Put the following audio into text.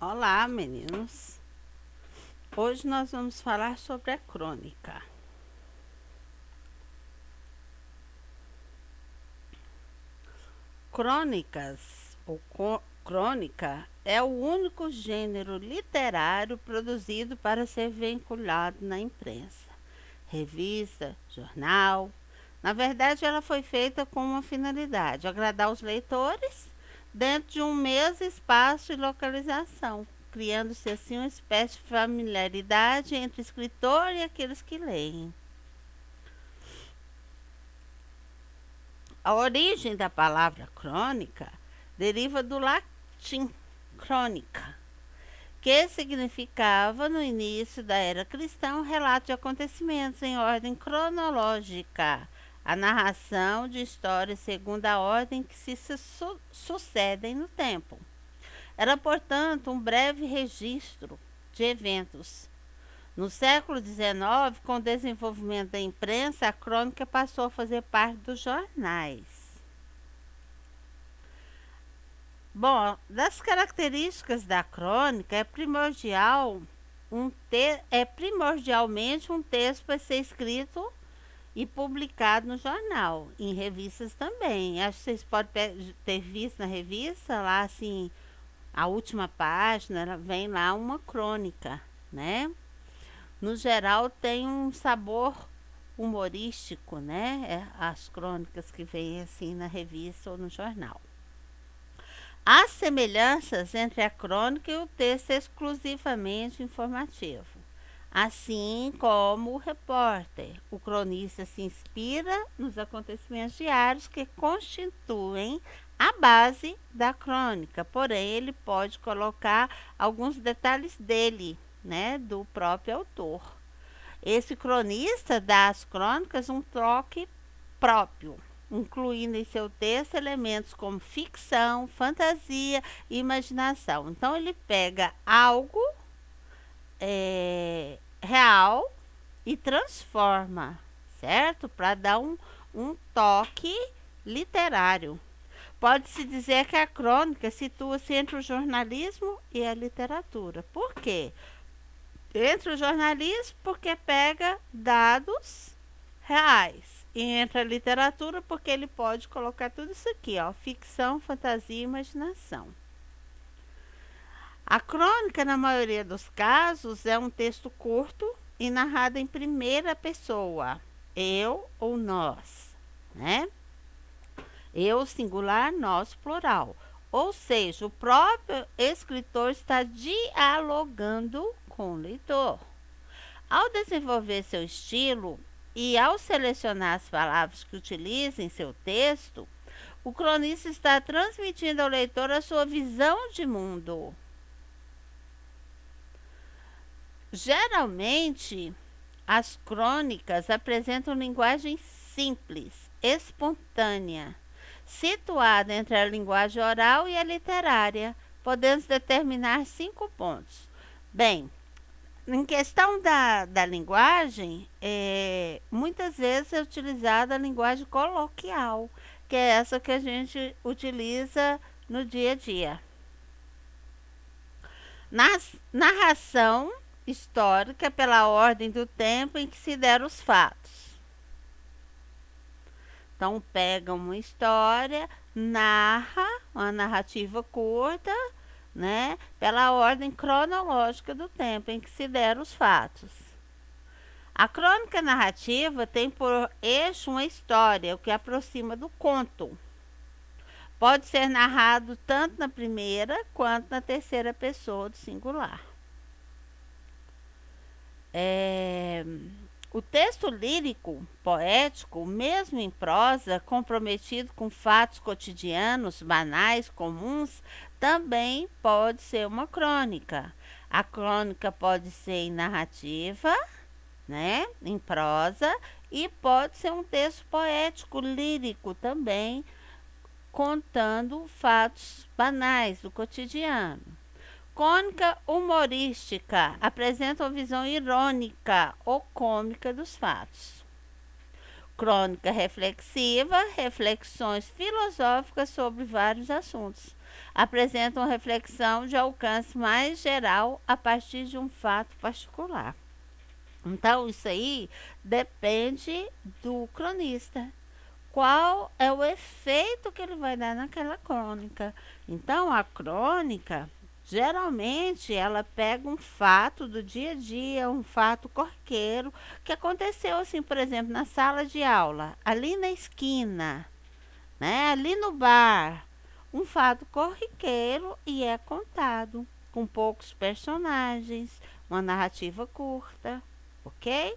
Olá, meninos. Hoje nós vamos falar sobre a crônica. Crônicas ou crônica é o único gênero literário produzido para ser vinculado na imprensa, revista, jornal. Na verdade, ela foi feita com uma finalidade: agradar os leitores dentro de um mesmo espaço e localização, criando-se assim uma espécie de familiaridade entre o escritor e aqueles que leem. A origem da palavra crônica deriva do latim crônica, que significava, no início da era cristã, um relato de acontecimentos em ordem cronológica, a narração de histórias segundo a ordem que se sucedem no tempo. Era, portanto, um breve registro de eventos. No século XIX, com o desenvolvimento da imprensa, a crônica passou a fazer parte dos jornais. Bom, das características da crônica, é primordialmente um texto para ser escrito e publicado no jornal, em revistas também. Acho que vocês podem ter visto na revista, lá assim, a última página, vem lá uma crônica, né? No geral, tem um sabor humorístico, né? As crônicas que vêm assim na revista ou no jornal. Há semelhanças entre a crônica e o texto exclusivamente informativo. Assim como o repórter, o cronista se inspira nos acontecimentos diários que constituem a base da crônica, porém ele pode colocar alguns detalhes dele, né, do próprio autor. Esse cronista dá às crônicas um toque próprio, incluindo em seu texto elementos como ficção, fantasia e imaginação. Então ele pega algo real e transforma, certo? Para dar um toque literário. Pode-se dizer que a crônica situa-se entre o jornalismo e a literatura. Por quê? Entre o jornalismo, porque pega dados reais. E entre a literatura, porque ele pode colocar tudo isso aqui, ó, ficção, fantasia e imaginação. A crônica, na maioria dos casos, é um texto curto e narrado em primeira pessoa, eu ou nós, né? Eu singular, nós plural. Ou seja, o próprio escritor está dialogando com o leitor. Ao desenvolver seu estilo e ao selecionar as palavras que utiliza em seu texto, o cronista está transmitindo ao leitor a sua visão de mundo. Geralmente, as crônicas apresentam linguagem simples, espontânea, situada entre a linguagem oral e a literária. Podemos determinar 5 pontos. Bem, em questão da linguagem, muitas vezes é utilizada a linguagem coloquial, que é essa que a gente utiliza no dia a dia. Narração histórica pela ordem do tempo em que se deram os fatos. Então, pega uma história, narra uma narrativa curta, né, pela ordem cronológica do tempo em que se deram os fatos. A crônica narrativa tem por eixo uma história, o que aproxima do conto. Pode ser narrado tanto na primeira quanto na terceira pessoa do singular. O texto lírico, poético, mesmo em prosa, comprometido com fatos cotidianos, banais, comuns, também pode ser uma crônica. A crônica pode ser em narrativa, né, em prosa, e pode ser um texto poético, lírico também, contando fatos banais do cotidiano. Crônica humorística apresenta uma visão irônica ou cômica dos fatos. Crônica reflexiva, reflexões filosóficas sobre vários assuntos. apresentam reflexão de alcance mais geral a partir de um fato particular. Então, isso aí depende do cronista. Qual é o efeito que ele vai dar naquela crônica? Então, a crônica, geralmente, ela pega um fato do dia a dia, um fato corriqueiro, que aconteceu, assim, por exemplo, na sala de aula, ali na esquina, né? Ali no bar, um fato corriqueiro e é contado com poucos personagens, uma narrativa curta, ok?